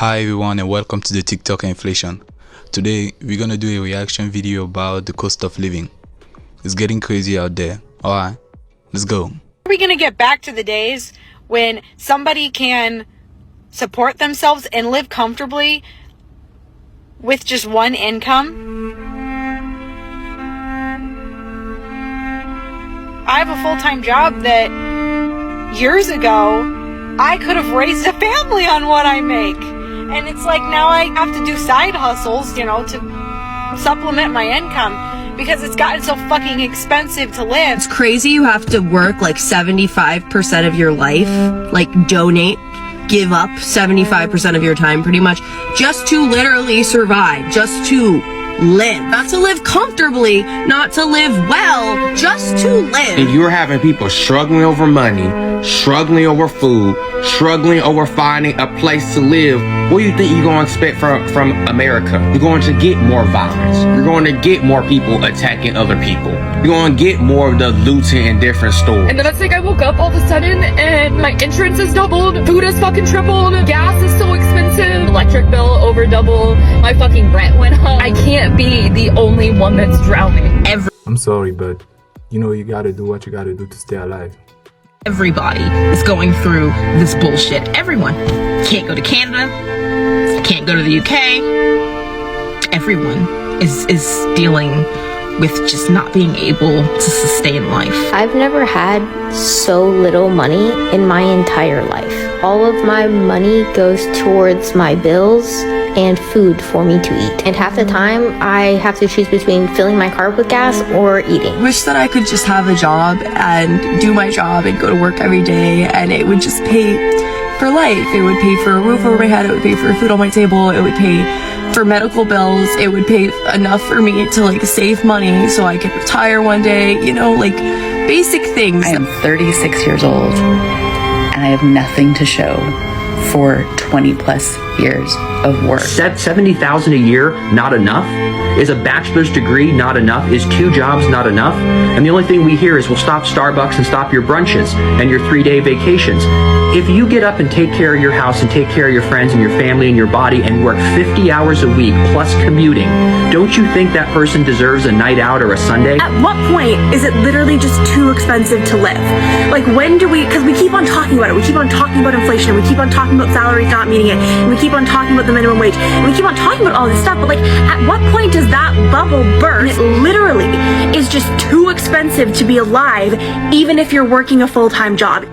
Hi everyone and welcome to the TikTok inflation. Today we're gonna do a reaction video about the cost of living. It's getting crazy out there. Alright, let's go. Are we gonna get back to the days when somebody can support themselves and live comfortably with just one income? I have a full-time job that years ago I could have raised a family on what I make. And it's like now I have to do side hustles, to supplement my income because it's gotten so fucking expensive to live. It's crazy you have to work like 75% of your life, like donate, give up 75% of your time pretty much, just to literally survive, just to live. Not to live comfortably, not to live well, just to live. If you're having people struggling over money, struggling over food, struggling over finding a place to live, what do you think you're going to expect from America? You're going to get more violence. You're going to get more people attacking other people. You're going to get more of the looting in different stores. And then it's like I woke up all of a sudden and my insurance has doubled, food has fucking tripled, gas is so expensive, electric bill over double, my fucking rent went up. I can't be the only one that's drowning. I'm sorry, but you gotta do what you gotta do to stay alive. Everybody is going through this bullshit. Everyone. Can't go to Canada. Can't go to the UK. Everyone is dealing with just not being able to sustain life. I've never had so little money in my entire life. All of my money goes towards my bills and food for me to eat. And half the time, I have to choose between filling my car with gas or eating. Wish that I could just have a job and do my job and go to work every day and it would just pay for life. It would pay for a roof over my head, it would pay for food on my table, it would pay for medical bills, it would pay enough for me to save money so I could retire one day, basic things. I am 36 years old and I have nothing to show for 20 plus years of work. $70,000 a year, not enough? Is a bachelor's degree not enough? Is 2 jobs not enough? And the only thing we hear is, we'll stop Starbucks and stop your brunches and your 3-day vacations. If you get up and take care of your house and take care of your friends and your family and your body and work 50 hours a week plus commuting, don't you think that person deserves a night out or a Sunday? At what point is it literally just too expensive to live? Like, when do we, because we keep on talking about it, we keep on talking about inflation, we keep on talking about salaries not meeting it, and we keep on talking about the minimum wage, and we keep on talking about all this stuff, but at what point does that bubble burst? It literally is just too expensive to be alive, even if you're working a full-time job.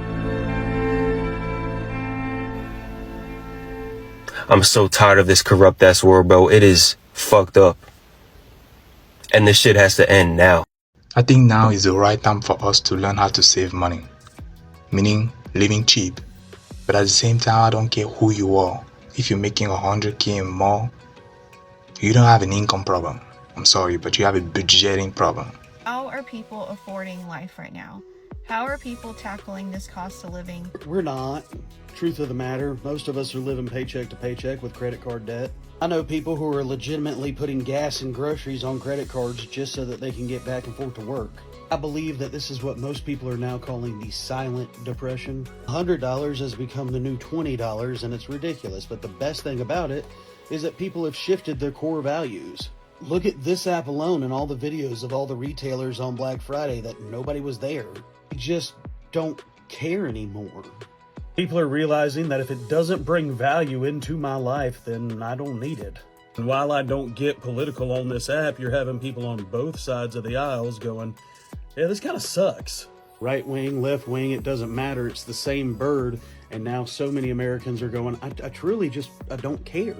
I'm so tired of this corrupt ass world, bro. It is fucked up. And this shit has to end now. I think now is the right time for us to learn how to save money. Meaning living cheap. But at the same time, I don't care who you are. If you're making 100K and more, you don't have an income problem. I'm sorry, but you have a budgeting problem. How are people affording life right now? How are people tackling this cost of living? We're not. Truth of the matter, most of us are living paycheck to paycheck with credit card debt. I know people who are legitimately putting gas and groceries on credit cards just so that they can get back and forth to work. I believe that this is what most people are now calling the silent depression. $100 has become the new $20 and it's ridiculous, but the best thing about it is that people have shifted their core values. Look at this app alone and all the videos of all the retailers on Black Friday that nobody was there. They just don't care anymore. People are realizing that if it doesn't bring value into my life, then I don't need it. And while I don't get political on this app, you're having people on both sides of the aisles going, yeah, this kind of sucks. Right wing, left wing, it doesn't matter. It's the same bird. And now so many Americans are going, I truly just, I don't care.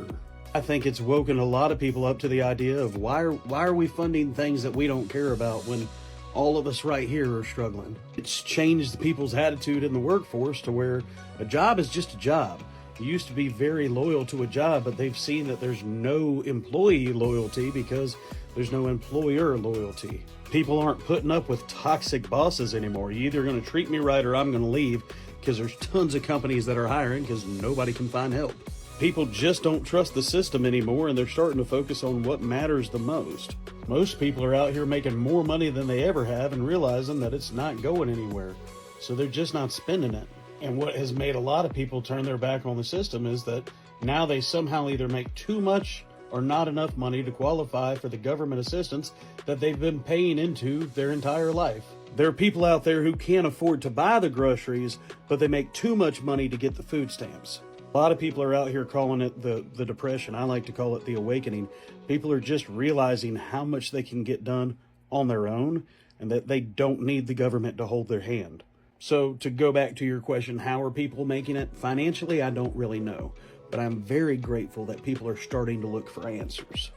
I think it's woken a lot of people up to the idea of why are we funding things that we don't care about when all of us right here are struggling. It's changed people's attitude in the workforce to where a job is just a job. You used to be very loyal to a job, but they've seen that there's no employee loyalty because there's no employer loyalty. People aren't putting up with toxic bosses anymore. You're either going to treat me right or I'm going to leave, because there's tons of companies that are hiring because nobody can find help. People just don't trust the system anymore, and they're starting to focus on what matters the most. Most people are out here making more money than they ever have and realizing that it's not going anywhere. So they're just not spending it. And what has made a lot of people turn their back on the system is that Now they somehow either make too much or not enough money to qualify for the government assistance that they've been paying into their entire life. There are people out there who can't afford to buy the groceries, but they make too much money to get the food stamps. A lot of people are out here calling it the depression. I like to call it the awakening. People are just realizing how much they can get done on their own and that they don't need the government to hold their hand. So to go back to your question, how are people making it? Financially, I don't really know, but I'm very grateful that people are starting to look for answers.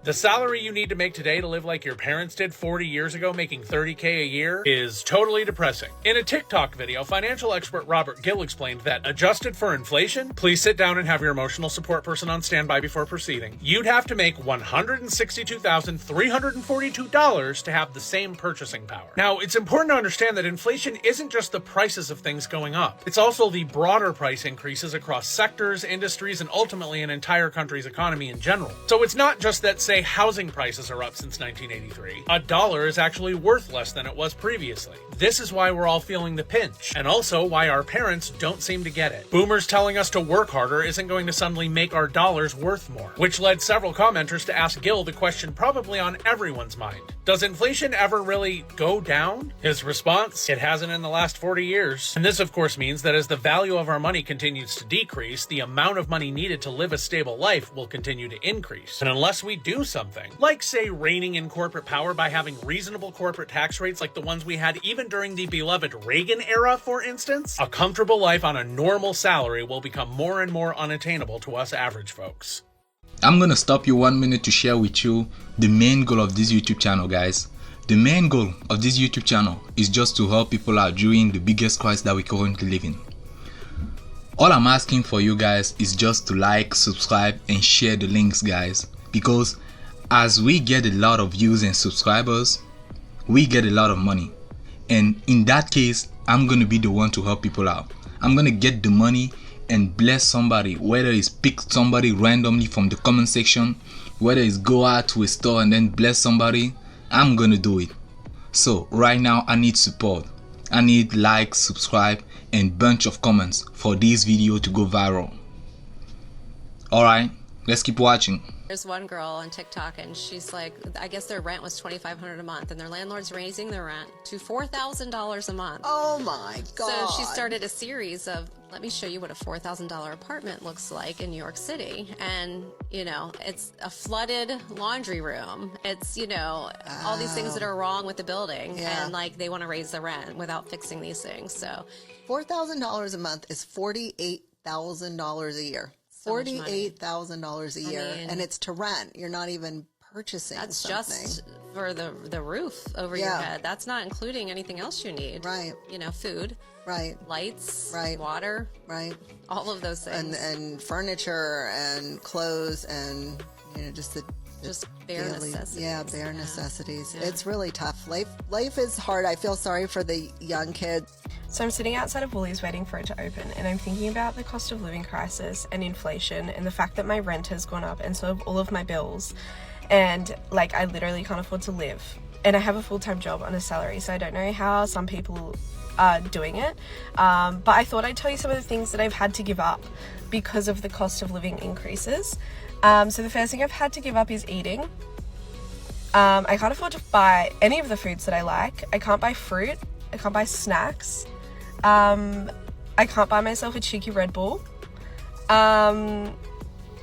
The salary you need to make today to live like your parents did 40 years ago, making $30K a year, is totally depressing. In a TikTok video, financial expert Robert Gill explained that, adjusted for inflation, please sit down and have your emotional support person on standby before proceeding, you'd have to make $162,342 to have the same purchasing power. Now, it's important to understand that inflation isn't just the prices of things going up. It's also the broader price increases across sectors, industries, and ultimately an entire country's economy in general. So it's not just that, say, housing prices are up since 1983. A dollar is actually worth less than it was previously. This is why we're all feeling the pinch, and also why our parents don't seem to get it. Boomers telling us to work harder isn't going to suddenly make our dollars worth more, which led several commenters to ask Gil the question probably on everyone's mind. Does inflation ever really go down? His response, it hasn't in the last 40 years. And this of course means that as the value of our money continues to decrease, the amount of money needed to live a stable life will continue to increase. And unless we do something, like say reining in corporate power by having reasonable corporate tax rates like the ones we had even during the beloved Reagan era, for instance, a comfortable life on a normal salary will become more and more unattainable to us average folks. I'm gonna stop you 1 minute to share with you the main goal of this YouTube channel, guys. The main goal of this YouTube channel is just to help people out during the biggest crisis that we currently live in. All I'm asking for you guys is just to like, subscribe, and share the links, guys, because as we get a lot of views and subscribers, we get a lot of money. And in that case, I'm gonna be the one to help people out. I'm gonna get the money and bless somebody, whether it's pick somebody randomly from the comment section, whether it's go out to a store and then bless somebody, I'm gonna do it. So right now I need support. I need likes, subscribe, and bunch of comments for this video to go viral. Alright, let's keep watching. There's one girl on TikTok and she's like, I guess their rent was $2,500 a month and their landlord's raising their rent to $4,000 a month. Oh my God. So she started a series of, let me show you what a $4,000 apartment looks like in New York City. And, you know, it's a flooded laundry room. It's, you know, all these things that are wrong with the building. Yeah. And like they want to raise the rent without fixing these things. So $4,000 a month is $48,000 a year. $48,000 a year, and it's to rent. You're not even purchasing. That's something. just for the roof over your head. That's not including anything else you need. Right. You know, food. Right. Lights. Right. Water. Right. All of those things. And furniture and clothes and, you know, just bare necessities. Yeah, bare necessities. Yeah. It's really tough. Life is hard. I feel sorry for the young kids. So I'm sitting outside of Woolies waiting for it to open, and I'm thinking about the cost of living crisis and inflation and the fact that my rent has gone up and so have all of my bills, and like I literally can't afford to live, and I have a full-time job on a salary, so I don't know how some people are doing it, but I thought I'd tell you some of the things that I've had to give up because of the cost of living increases. So the first thing I've had to give up is eating. I can't afford to buy any of the foods that I like. I can't buy fruit. I can't buy snacks. I can't buy myself a cheeky Red Bull.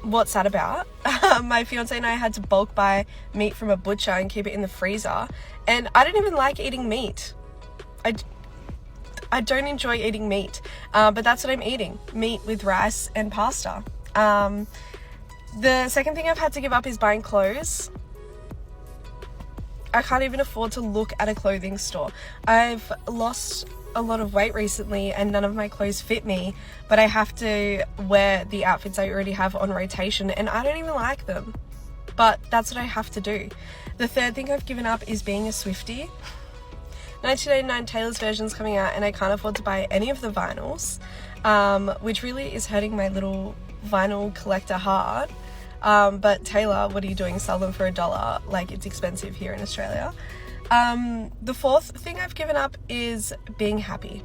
What's that about? My fiance and I had to bulk buy meat from a butcher and keep it in the freezer. And I don't even like eating meat. I don't enjoy eating meat, but that's what I'm eating. Meat with rice and pasta. The second thing I've had to give up is buying clothes. I can't even afford to look at a clothing store. I've lost a lot of weight recently and none of my clothes fit me, but I have to wear the outfits I already have on rotation and I don't even like them, but that's what I have to do. The third thing I've given up is being a Swiftie. 1989 Taylor's version's coming out and I can't afford to buy any of the vinyls, which really is hurting my little vinyl collector heart. But Taylor, what are you doing? Sell them for $1, like it's expensive here in Australia. The fourth thing I've given up is being happy.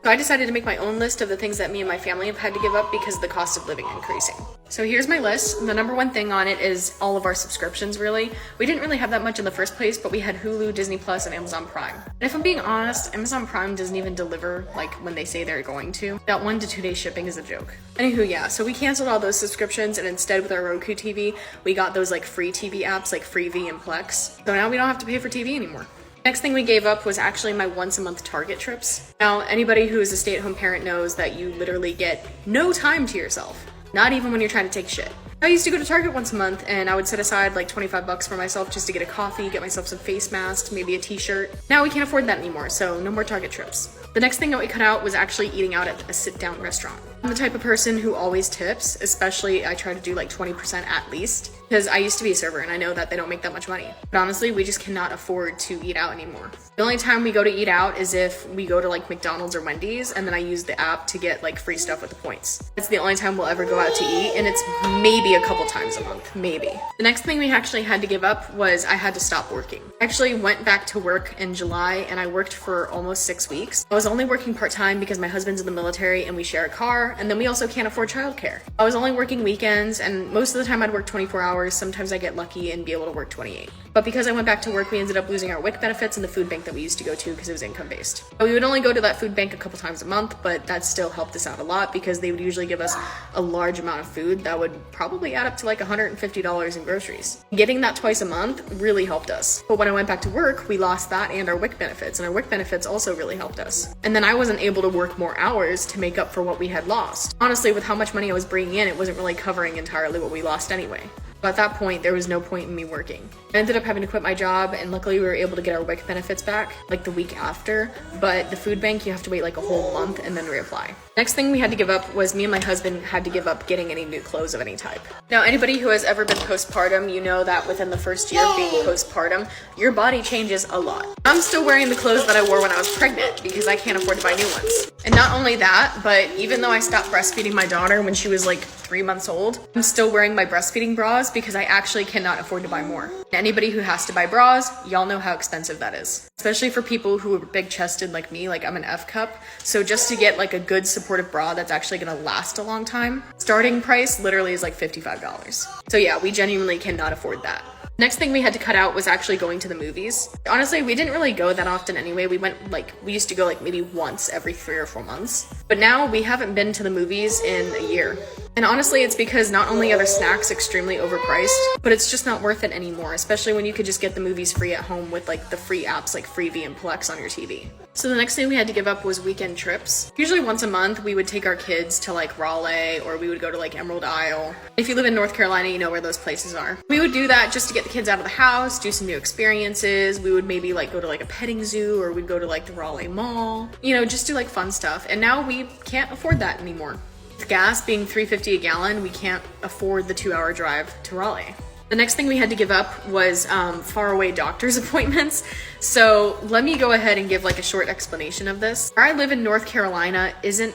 So I decided to make my own list of the things that me and my family have had to give up because of the cost of living increasing. So here's my list. The number one thing on it is all of our subscriptions, really. We didn't really have that much in the first place, but we had Hulu, Disney Plus, and Amazon Prime. And if I'm being honest, Amazon Prime doesn't even deliver like when they say they're going to. That 1 to 2 day shipping is a joke. Anywho, yeah, so we canceled all those subscriptions, and instead with our Roku TV, we got those like free TV apps like Freevee and Plex. So now we don't have to pay for TV anymore. Next thing we gave up was actually my once a month Target trips. Now, anybody who is a stay-at-home parent knows that you literally get no time to yourself. Not even when you're trying to take shit. I used to go to Target once a month and I would set aside like $25 for myself just to get a coffee, get myself some face masks, maybe a t-shirt. Now we can't afford that anymore, so no more Target trips. The next thing that we cut out was actually eating out at a sit-down restaurant. I'm the type of person who always tips, especially I try to do like 20% at least, because I used to be a server and I know that they don't make that much money. But honestly, we just cannot afford to eat out anymore. The only time we go to eat out is if we go to like McDonald's or Wendy's and then I use the app to get like free stuff with the points. It's the only time we'll ever go out to eat, and it's maybe a couple times a month, maybe. The next thing we actually had to give up was I had to stop working. I actually went back to work in July and I worked for almost 6 weeks. I was only working part-time because my husband's in the military and we share a car, and then we also can't afford childcare. I was only working weekends, and most of the time I'd work 24 hours. Sometimes I get lucky and be able to work 28. But because I went back to work, we ended up losing our WIC benefits and the food bank that we used to go to because it was income-based. We would only go to that food bank a couple times a month, but that still helped us out a lot because they would usually give us a large amount of food that would probably add up to like $150 in groceries. Getting that twice a month really helped us. But when I went back to work, we lost that and our WIC benefits, and our WIC benefits also really helped us. And then I wasn't able to work more hours to make up for what we had lost. Honestly, with how much money I was bringing in, it wasn't really covering entirely what we lost anyway. But at that point, there was no point in me working. I ended up having to quit my job, and luckily we were able to get our WIC benefits back like the week after, but the food bank, you have to wait like a whole month and then reapply. Next thing we had to give up was me and my husband had to give up getting any new clothes of any type. Now, anybody who has ever been postpartum, you know that within the first year of being postpartum, your body changes a lot. I'm still wearing the clothes that I wore when I was pregnant because I can't afford to buy new ones. And not only that, but even though I stopped breastfeeding my daughter when she was like 3 months old, I'm still wearing my breastfeeding bras because I actually cannot afford to buy more. Anybody who has to buy bras, y'all know how expensive that is. Especially for people who are big chested like me, like I'm an F cup. So just to get like a good supportive bra that's actually gonna last a long time, starting price literally is like $55. So yeah, we genuinely cannot afford that. Next thing we had to cut out was actually going to the movies. Honestly, we didn't really go that often anyway. We used to go like maybe once every 3 or 4 months. But now we haven't been to the movies in a year. And honestly, it's because not only are the snacks extremely overpriced, but it's just not worth it anymore, especially when you could just get the movies free at home with like the free apps like Freevee and Plex on your TV. So the next thing we had to give up was weekend trips. Usually once a month, we would take our kids to like Raleigh, or we would go to like Emerald Isle. If you live in North Carolina, you know where those places are. We would do that just to get the kids out of the house, do some new experiences. We would maybe like go to like a petting zoo, or we'd go to like the Raleigh Mall, you know, just do like fun stuff. And now we can't afford that anymore. With gas being $3.50 a gallon, we can't afford the 2-hour drive to Raleigh. The next thing we had to give up was faraway doctor's appointments. So let me go ahead and give like a short explanation of this. Where I live in North Carolina isn't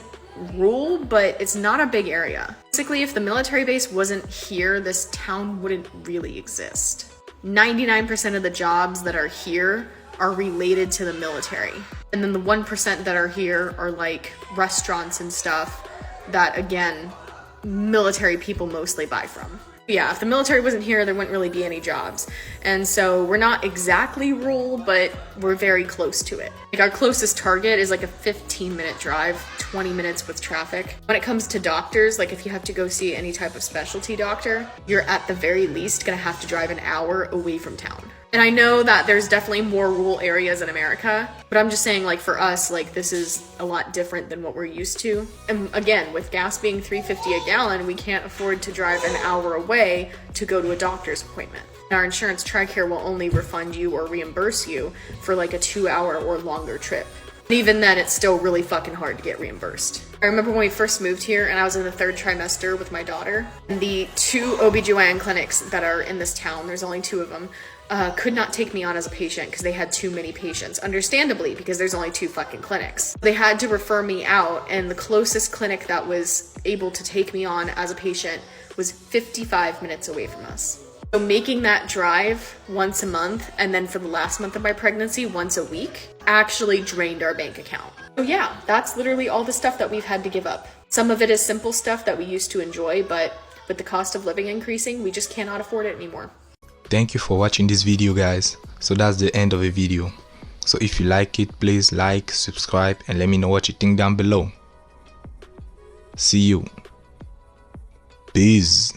rural, but it's not a big area. Basically, if the military base wasn't here, this town wouldn't really exist. 99% of the jobs that are here are related to the military. And then the 1% that are here are like restaurants and stuff that, again, military people mostly buy from. Yeah, if the military wasn't here, there wouldn't really be any jobs. And so we're not exactly rural, but we're very close to it. Like our closest Target is like a 15-minute drive, 20 minutes with traffic. When it comes to doctors, like if you have to go see any type of specialty doctor, you're at the very least gonna have to drive an hour away from town. And I know that there's definitely more rural areas in America, but I'm just saying, like, for us, like, this is a lot different than what we're used to. And again, with gas being $3.50 a gallon, we can't afford to drive an hour away to go to a doctor's appointment. And our insurance TRICARE will only refund you or reimburse you for like a 2-hour or longer trip. And even then, it's still really fucking hard to get reimbursed. I remember when we first moved here and I was in the 3rd trimester with my daughter, and the 2 OB/GYN clinics that are in this town, there's only 2 of them, could not take me on as a patient because they had too many patients. Understandably, because there's only 2 fucking clinics. They had to refer me out, and the closest clinic that was able to take me on as a patient was 55 minutes away from us. So making that drive once a month, and then for the last month of my pregnancy, once a week, actually drained our bank account. So yeah, that's literally all the stuff that we've had to give up. Some of it is simple stuff that we used to enjoy, but with the cost of living increasing, we just cannot afford it anymore. Thank you for watching this video, guys. So that's the end of the video. So if you like it, please like, subscribe, and let me know what you think down below. See you. Peace.